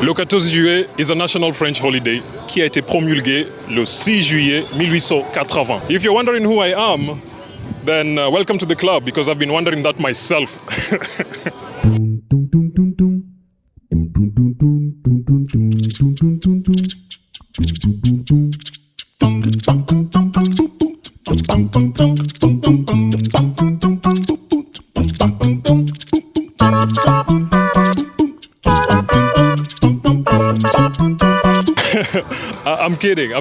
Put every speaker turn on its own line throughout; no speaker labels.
Le 14 juillet is a national French holiday qui a été promulgué le 6 juillet 1880. If you're wondering who I am, then welcome to the club because I've been wondering that myself. I'm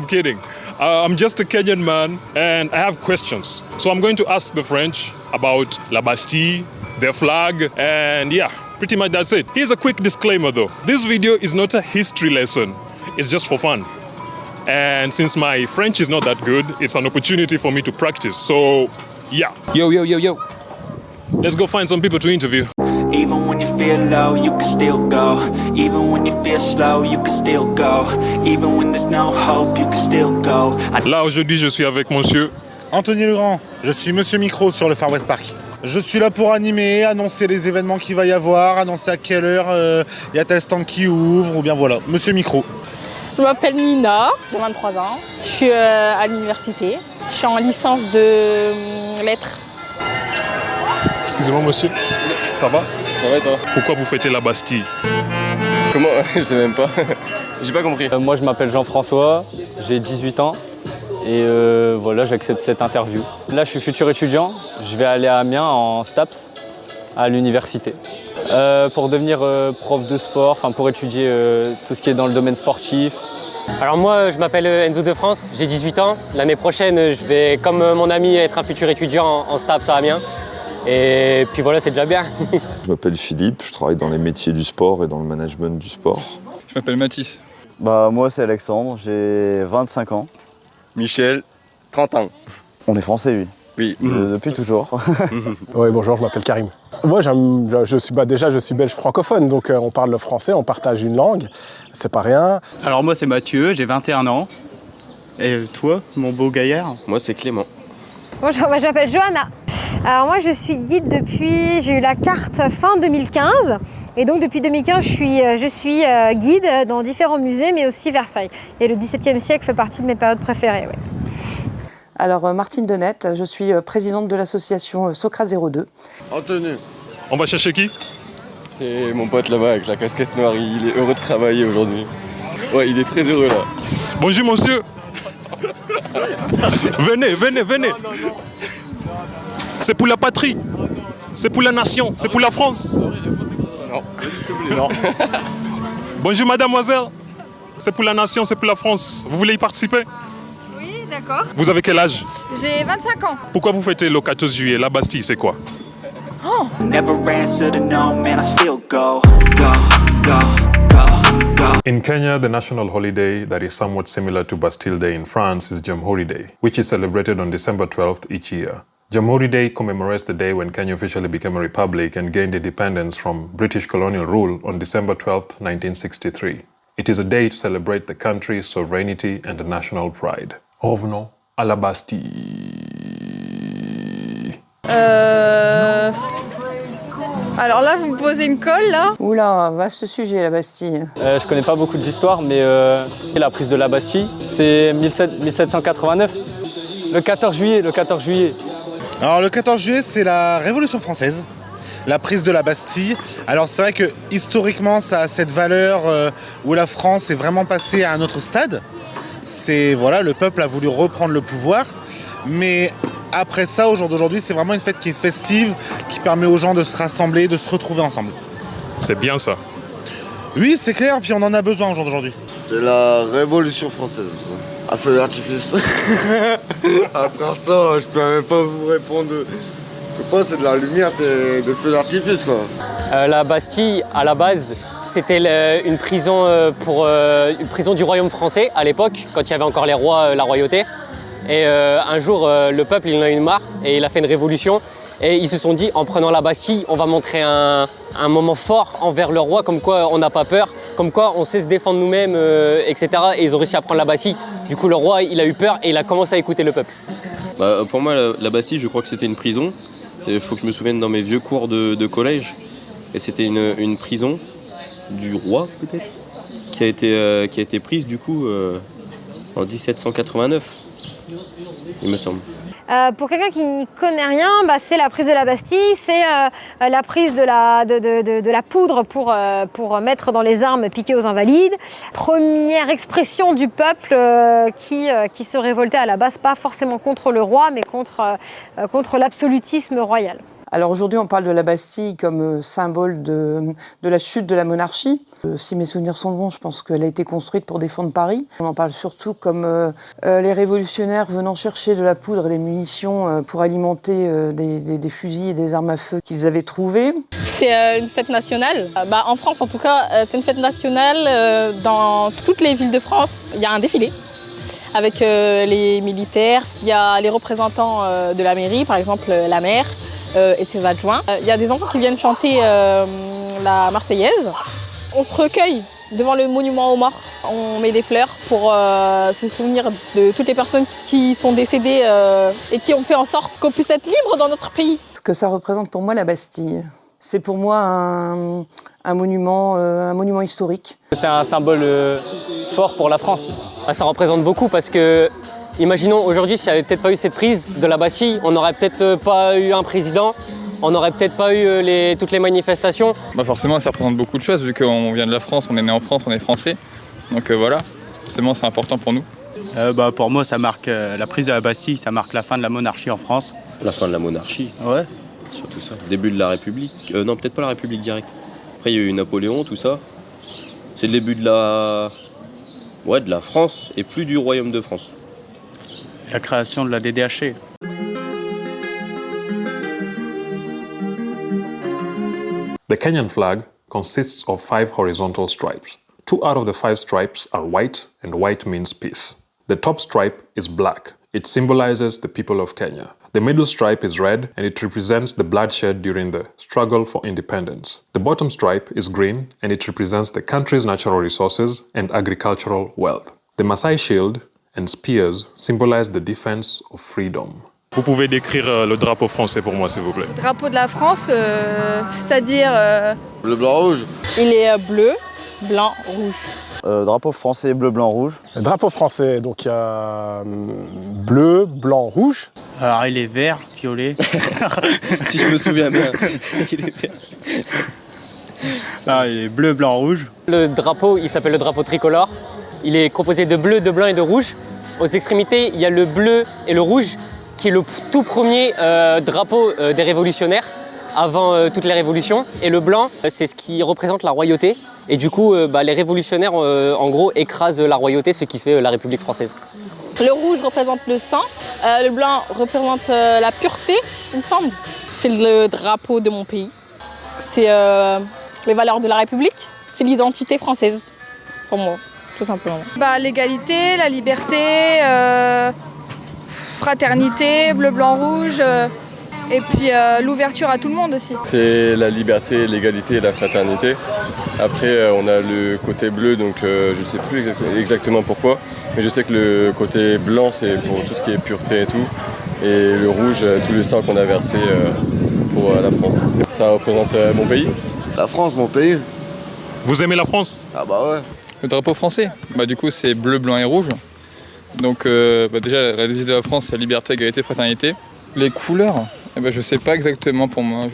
kidding. I'm just a Kenyan man and I have questions. So I'm going to ask the French about La Bastille, their flag, and yeah, pretty much that's it. Here's a quick disclaimer though. This video is not a history lesson, it's just for fun. And since my French is not that good, it's an opportunity for me to practice. So yeah. Yo. Let's go find some people to interview.
Even when you feel low, you can still go. Even when you feel slow, you can still go. Even when there's no hope, you can still go.
Là aujourd'hui, je suis avec monsieur
Anthony Legrand, je suis Monsieur Micro sur le Far West Park. Je suis là pour animer, annoncer les événements qu'il va y avoir, annoncer à quelle heure il y a tel stand qui ouvre, ou bien voilà, Monsieur Micro.
Je m'appelle Nina, j'ai 23 ans, je suis à l'université, je suis en licence de lettres.
Excusez-moi monsieur, ça va?
Ça va et toi?
Pourquoi vous fêtez la Bastille?
Comment? Je sais même pas. J'ai pas compris.
Moi je m'appelle Jean-François, j'ai 18 ans et voilà, j'accepte cette interview. Là je suis futur étudiant, je vais aller à Amiens en STAPS à l'université. Pour devenir prof de sport, enfin pour étudier tout ce qui est dans le domaine sportif.
Alors moi je m'appelle Enzo de France, j'ai 18 ans. L'année prochaine je vais comme mon ami être un futur étudiant en STAPS à Amiens. Et puis voilà, c'est déjà bien.
Je m'appelle Philippe, je travaille dans les métiers du sport et dans le management du sport.
Je m'appelle Mathis.
Moi c'est Alexandre, j'ai 25 ans.
Michel, 30 ans.
On est français lui.
Oui.
Depuis toujours.
Oui, bonjour, je m'appelle Karim. Moi, je suis belge francophone, donc on parle le français, on partage une langue, c'est pas rien.
Alors moi, c'est Mathieu, j'ai 21 ans. Et toi, mon beau gaillard?
Moi, c'est Clément.
Bonjour, je m'appelle Johanna. Alors moi, je suis guide j'ai eu la carte fin 2015. Et donc, depuis 2015, je suis guide dans différents musées, mais aussi Versailles. Et le XVIIe siècle fait partie de mes périodes préférées, ouais.
Alors, Martine Denette, je suis présidente de l'association Socrate 02.
Anthony.
On va chercher qui?
C'est mon pote là-bas avec la casquette noire, il est heureux de travailler aujourd'hui. Ouais, il est très heureux là.
Bonjour monsieur. Venez. C'est pour la patrie, c'est pour la nation, c'est pour la France.
Non.
Bonjour mademoiselle, c'est pour la nation, c'est pour la France. Vous voulez y participer?
Oui, d'accord.
Vous avez quel âge?
J'ai 25 ans.
Pourquoi vous fêtez le 14 juillet? La Bastille, c'est quoi?
Oh. Never answer to no, man, I still go.
In Kenya, the national holiday that is somewhat similar to Bastille Day in France is Jamhuri Day, which is celebrated on December 12th each year. Jamhuri Day commemorates the day when Kenya officially became a republic and gained independence from British colonial rule on December 12th, 1963. It is a day to celebrate the country's sovereignty and national pride. Revenons à la Bastille.
Alors là, vous me posez une colle, là?
Oula, vaste sujet, la Bastille.
Je connais pas beaucoup d'histoire, mais la prise de la Bastille, c'est 1789. Le 14 juillet.
Alors le 14 juillet, c'est la Révolution française, la prise de la Bastille. Alors c'est vrai que historiquement, ça a cette valeur où la France est vraiment passée à un autre stade. Le peuple a voulu reprendre le pouvoir, mais après ça, au jour d'aujourd'hui, c'est vraiment une fête qui est festive, qui permet aux gens de se rassembler, de se retrouver ensemble.
C'est bien ça.
Oui, c'est clair, puis on en a besoin au jour d'aujourd'hui.
C'est la Révolution française. À feu d'artifice. Après ça, je peux même pas vous répondre. Je sais pas, c'est de la lumière, c'est de feu d'artifice quoi.
La Bastille, à la base, c'était une prison du royaume français à l'époque, quand il y avait encore les rois, la royauté. Et un jour, le peuple il en a eu marre et il a fait une révolution. Et ils se sont dit, en prenant la Bastille, on va montrer un moment fort envers le roi, comme quoi on n'a pas peur, comme quoi on sait se défendre nous-mêmes, etc. Et ils ont réussi à prendre la Bastille. Du coup, le roi, il a eu peur et il a commencé à écouter le peuple.
Pour moi, la Bastille, je crois que c'était une prison. Il faut que je me souvienne dans mes vieux cours de collège. Et c'était une prison du roi peut-être, qui a été prise du coup en 1789, il me semble.
Pour quelqu'un qui n'y connaît rien, c'est la prise de la Bastille, c'est la prise de la poudre pour mettre dans les armes piquées aux invalides. Première expression du peuple qui se révoltait à la base, pas forcément contre le roi, mais contre l'absolutisme royal.
Alors aujourd'hui, on parle de la Bastille comme symbole de la chute de la monarchie. Si mes souvenirs sont bons, je pense qu'elle a été construite pour défendre Paris. On en parle surtout comme les révolutionnaires venant chercher de la poudre et des munitions pour alimenter des fusils et des armes à feu qu'ils avaient trouvées.
C'est une fête nationale. En France, en tout cas, c'est une fête nationale. Dans toutes les villes de France, il y a un défilé avec les militaires. Il y a les représentants de la mairie, par exemple la maire et ses adjoints. Il y a des enfants qui viennent chanter la Marseillaise. On se recueille devant le monument aux morts. On met des fleurs pour se souvenir de toutes les personnes qui sont décédées et qui ont fait en sorte qu'on puisse être libre dans notre pays.
Ce que ça représente pour moi, la Bastille, c'est pour moi un monument historique.
C'est un symbole fort pour la France.
Ça représente beaucoup parce que, imaginons aujourd'hui, s'il n'y avait peut-être pas eu cette prise de la Bastille, on n'aurait peut-être pas eu un président, on n'aurait peut-être pas eu toutes les manifestations.
Forcément, ça représente beaucoup de choses, vu qu'on vient de la France, on est né en France, on est français. Donc voilà, forcément, c'est important pour nous.
Pour moi, ça marque la prise de la Bastille, ça marque la fin de la monarchie en France.
La fin de la monarchie.
Ouais.
Surtout ça. Début de la République. Non, peut-être pas la République directe. Après, il y a eu Napoléon, tout ça. C'est le début de la France et plus du Royaume de France.
La création de la DDHC.
The Kenyan flag consists of 5 horizontal stripes. 2 out of the 5 stripes are white, and white means peace. The top stripe is black. It symbolizes the people of Kenya. The middle stripe is red, and it represents the bloodshed during the struggle for independence. The bottom stripe is green, and it represents the country's natural resources and agricultural wealth. The Maasai shield and spears symbolize the defense of freedom. Vous pouvez décrire le drapeau français pour moi, s'il vous plaît.
Le drapeau de la France, c'est-à-dire...
Bleu, blanc, rouge.
Il est bleu, blanc, rouge.
Drapeau français, bleu, blanc, rouge.
Le drapeau français, donc il y a bleu, blanc, rouge.
Alors il est vert, violet.
Si je me souviens bien, il est vert.
Non, il est bleu, blanc, rouge.
Le drapeau, il s'appelle le drapeau tricolore. Il est composé de bleu, de blanc et de rouge. Aux extrémités, il y a le bleu et le rouge, qui est le tout premier drapeau des révolutionnaires avant toutes les révolutions. Et le blanc, c'est ce qui représente la royauté. Et du coup, les révolutionnaires, en gros, écrasent la royauté, ce qui fait la République française.
Le rouge représente le sang, le blanc représente la pureté, il me semble. C'est le drapeau de mon pays. C'est les valeurs de la République, c'est l'identité française, pour moi, tout simplement.
L'égalité, la liberté, fraternité, bleu, blanc, rouge, et puis l'ouverture à tout le monde aussi.
C'est la liberté, l'égalité et la fraternité. Après, on a le côté bleu, donc je ne sais plus exactement pourquoi, mais je sais que le côté blanc, c'est pour tout ce qui est pureté et tout, et le rouge, tout le sang qu'on a versé pour la France. Ça représente mon pays.
La France, mon pays.
Vous aimez la France?
Ah bah ouais.
Le drapeau français, du coup, c'est bleu, blanc et rouge. Donc déjà, la devise de la France, c'est liberté, égalité, fraternité. Les couleurs, je sais pas exactement pour moi.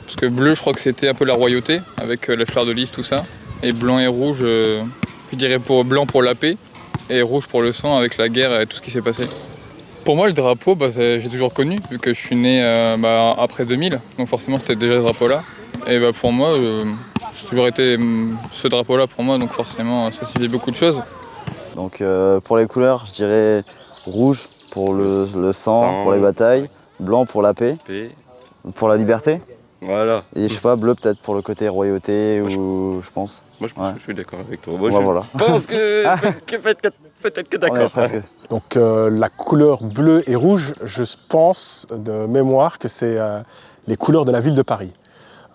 Parce que bleu, je crois que c'était un peu la royauté, avec la fleur de lys, tout ça. Et blanc et rouge, je dirais pour blanc pour la paix, et rouge pour le sang, avec la guerre et tout ce qui s'est passé. Pour moi, le drapeau, j'ai toujours connu, vu que je suis né après 2000. Donc forcément, c'était déjà ce drapeau-là. Et pour moi, j'ai toujours été ce drapeau-là pour moi, donc forcément, ça signifie beaucoup de choses.
Donc pour les couleurs, je dirais rouge pour le sang, pour les batailles, blanc pour la paix, pour la liberté.
Voilà.
Et je sais pas, bleu peut-être pour le côté royauté, ou je pense.
Moi je suis d'accord avec toi.
Voilà.
Je pense que peut-être que d'accord.
Donc la couleur bleu et rouge, je pense de mémoire que c'est les couleurs de la ville de Paris.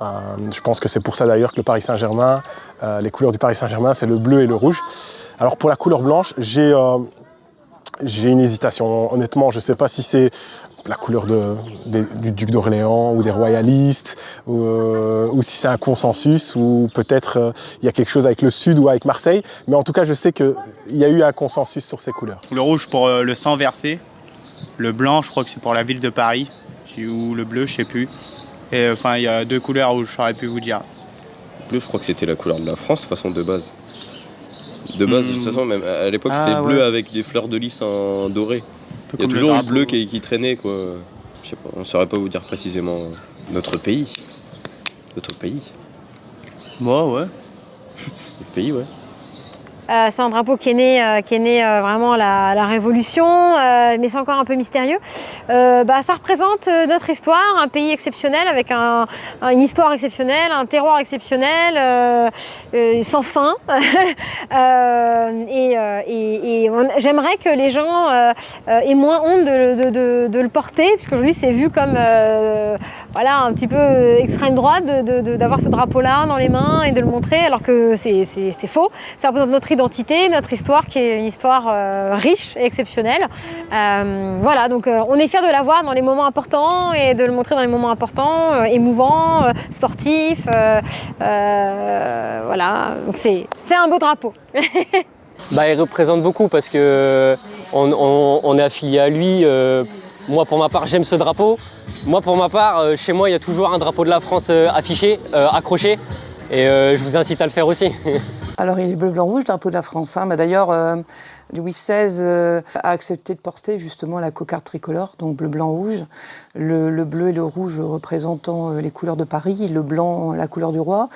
Je pense que c'est pour ça d'ailleurs que le Paris Saint-Germain, les couleurs du Paris Saint-Germain, c'est le bleu et le rouge. Alors pour la couleur blanche, j'ai une hésitation. Honnêtement, je ne sais pas si c'est la couleur du duc d'Orléans ou des royalistes, ou si c'est un consensus, ou peut-être il y a quelque chose avec le Sud ou avec Marseille. Mais en tout cas, je sais qu'il y a eu un consensus sur ces couleurs.
Le rouge pour le sang versé, le blanc, je crois que c'est pour la ville de Paris, ou le bleu, je sais plus. Et enfin, il y a deux couleurs où j'aurais pu vous dire.
Le bleu, je crois que c'était la couleur de la France, de façon de base. De base, de toute façon, même à l'époque, c'était bleu avec des fleurs de lys en doré. Il y a toujours le bleu qui traînait, quoi. Je sais pas, on saurait pas vous dire précisément notre pays. Notre pays.
Moi, ouais.
Le pays, ouais.
C'est un drapeau qui est né vraiment la Révolution, mais c'est encore un peu mystérieux. Ça représente notre histoire, un pays exceptionnel avec une histoire exceptionnelle, un terroir exceptionnel, sans fin. J'aimerais que les gens aient moins honte de le porter, puisqu'aujourd'hui c'est vu comme un petit peu extrême droite d'avoir ce drapeau-là dans les mains et de le montrer, alors que c'est faux. Ça représente notre identité, notre histoire qui est une histoire riche et exceptionnelle. Donc on est fiers de l'avoir dans les moments importants et de le montrer dans les moments importants, émouvants, sportifs. Donc c'est un beau drapeau.
Il représente beaucoup parce que on est affilié à lui. Moi, pour ma part, j'aime ce drapeau. Moi, pour ma part, chez moi, il y a toujours un drapeau de la France affiché, accroché. Et je vous incite à le faire aussi.
Alors, il est bleu, blanc, rouge, drapeau de la France. D'ailleurs, Louis XVI a accepté de porter justement la cocarde tricolore, donc bleu, blanc, rouge. Le bleu et le rouge représentant les couleurs de Paris, le blanc, la couleur du roi.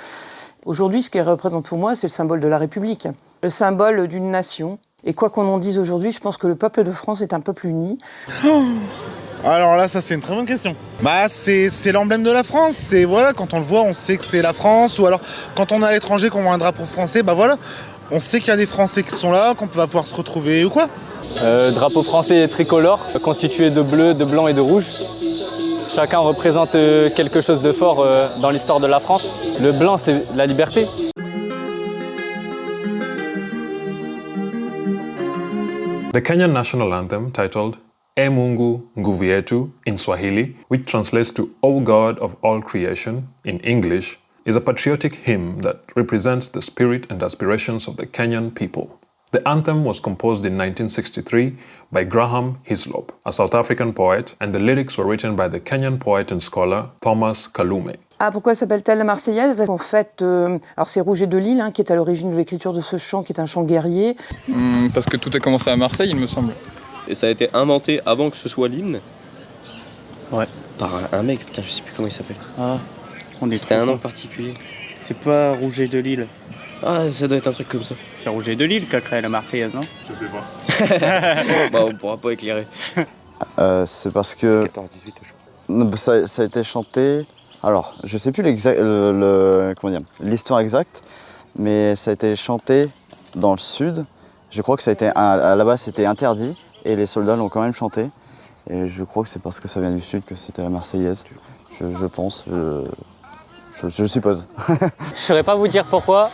Aujourd'hui, ce qu'il représente pour moi, c'est le symbole de la République, le symbole d'une nation. Et quoi qu'on en dise aujourd'hui, je pense que le peuple de France est un peuple uni.
Alors là, ça c'est une très bonne question. C'est l'emblème de la France. Quand on le voit, on sait que c'est la France. Ou alors, quand on est à l'étranger, qu'on voit un drapeau français, on sait qu'il y a des Français qui sont là, qu'on va pouvoir se retrouver ou quoi.
Drapeau français tricolore, constitué de bleu, de blanc et de rouge. Chacun représente quelque chose de fort dans l'histoire de la France. Le blanc, c'est la liberté.
The Kenyan national anthem, titled E Mungu Nguvu Yetu in Swahili, which translates to O God of all creation in English, is a patriotic hymn that represents the spirit and aspirations of the Kenyan people. The anthem was composed in 1963 by Graham Hislop, a South African poet, and the lyrics were written by the Kenyan poet and scholar Thomas Kalume.
Pourquoi s'appelle-t-elle la Marseillaise? En fait, c'est Rouget de Lille qui est à l'origine de l'écriture de ce chant, qui est un chant guerrier.
Parce que tout a commencé à Marseille, il me semble.
Et ça a été inventé avant que ce soit l'hymne.
Ouais.
Par un mec, putain, je sais plus comment il s'appelle.
C'était
un nom particulier.
C'est pas Rouget de Lille.
Ça doit être un truc comme ça.
C'est Rouget de Lille qui a créé la Marseillaise, non?
Je sais pas.
On pourra pas éclairer.
C'est parce que
14-18, je crois.
Ça a été chanté. Alors, je sais plus l'histoire exacte, mais ça a été chanté dans le sud. Je crois que ça a été à la base c'était interdit et les soldats l'ont quand même chanté. Et je crois que c'est parce que ça vient du sud que c'était la Marseillaise. Je pense. Je suppose.
Je saurais pas vous dire pourquoi,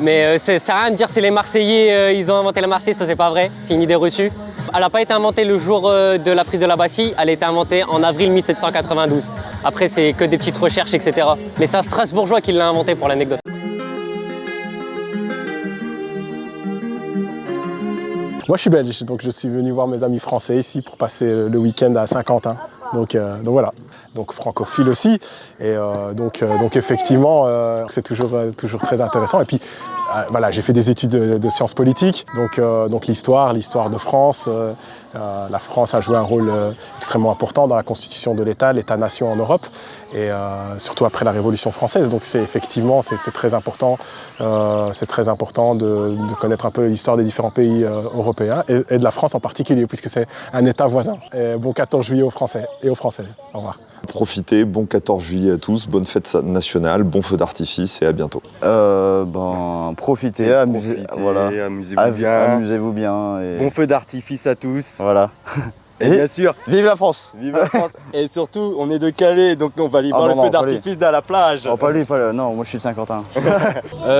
mais ça sert à rien de dire c'est les Marseillais, ils ont inventé la Marseillaise, ça c'est pas vrai, c'est une idée reçue. Elle n'a pas été inventée le jour de la prise de la Bastille, elle a été inventée en avril 1792. Après c'est que des petites recherches, etc. Mais c'est un Strasbourgeois qui l'a inventée pour l'anecdote.
Moi je suis belge, donc je suis venu voir mes amis français ici pour passer le week-end à Saint-Quentin. Donc voilà, donc francophile aussi. Et donc effectivement, c'est toujours très intéressant. Et puis j'ai fait des études de sciences politiques, donc l'histoire de France. La France a joué un rôle extrêmement important dans la constitution de l'État-nation en Europe, et surtout après la Révolution française. Donc c'est très important. C'est très important de connaître un peu l'histoire des différents pays européens et de la France en particulier, puisque c'est un État voisin. Et bon 14 juillet aux Français et aux Françaises. Au revoir.
Profitez, bon 14 juillet à tous, bonne fête nationale, bon feu d'artifice et à bientôt.
Profitez, amusez-vous bien. Et...
Bon feu d'artifice à tous.
Voilà.
Et bien sûr,
vive la France.
Vive la France. Et surtout, on est de Calais, donc on va aller voir le feu d'artifice à la plage.
Non, moi je suis de Saint-Quentin.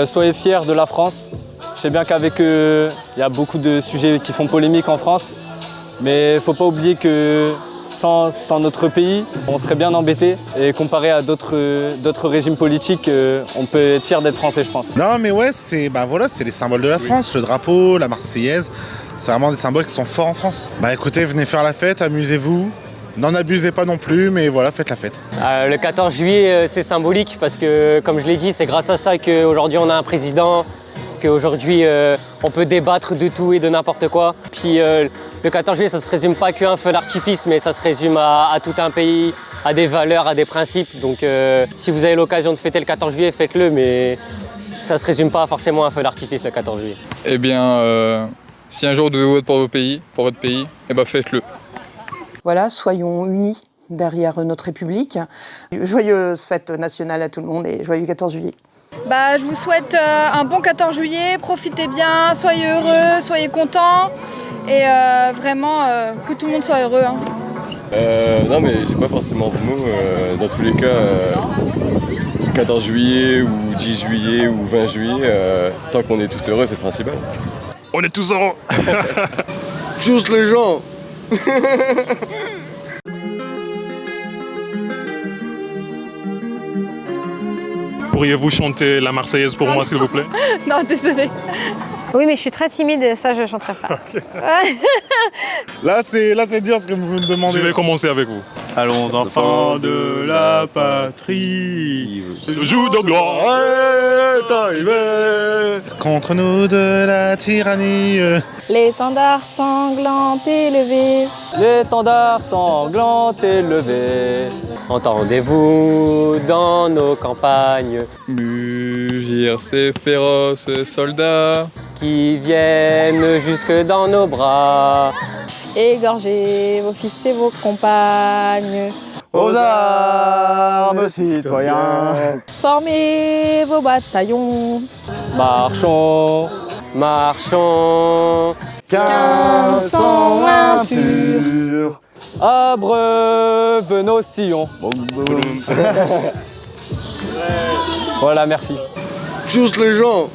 Soyez fiers de la France. Je sais bien qu'avec il y a beaucoup de sujets qui font polémique en France, mais il ne faut pas oublier que Sans notre pays, on serait bien embêté. Et comparé à d'autres régimes politiques, on peut être fier d'être français, je pense.
Non, mais ouais, c'est les symboles de la France, le drapeau, la Marseillaise. C'est vraiment des symboles qui sont forts en France. Bah écoutez, venez faire la fête, amusez-vous. N'en abusez pas non plus, mais voilà, faites la fête.
Le 14 juillet, c'est symbolique parce que, comme je l'ai dit, c'est grâce à ça qu'aujourd'hui on a un président, qu'aujourd'hui on peut débattre de tout et de n'importe quoi. Puis le 14 juillet, ça ne se résume pas qu'à un feu d'artifice, mais ça se résume à tout un pays, à des valeurs, à des principes. Donc si vous avez l'occasion de fêter le 14 juillet, faites-le, mais ça ne se résume pas forcément à un feu d'artifice le 14 juillet.
Eh bien, si un jour vous devez voter pour votre pays, eh ben faites-le.
Voilà, soyons unis derrière notre République. Joyeuse fête nationale à tout le monde et joyeux 14 juillet.
Bah, je vous souhaite un bon 14 juillet, profitez bien, soyez heureux, soyez contents et vraiment que tout le monde soit heureux. Hein.
Non mais j'ai pas forcément de mots. Dans tous les cas, 14 juillet ou 10 juillet ou 20 juillet, tant qu'on est tous heureux, c'est le principal.
On est tous heureux.
Tous les gens.
Pourriez-vous chanter la Marseillaise pour moi, s'il vous plaît?
Non, désolée.
Oui, mais je suis très timide et ça, je ne chanterai pas.
Là, c'est dur ce que vous me demandez.
Je vais commencer avec vous.
Allons enfants de la patrie,
le jour de gloire
est arrivé.
Contre nous de la tyrannie.
L'étendard sanglant élevé.
L'étendard sanglant élevé.
Entendez-vous dans nos campagnes
Mugir ces féroces soldats
qui viennent jusque dans nos bras.
Égorgez vos fils et vos compagnes.
Aux armes, citoyens.
Formez vos bataillons.
Marchons,
marchons,
qu'un sang impur
abreuve nos sillons. Voilà, merci.
Tous les gens.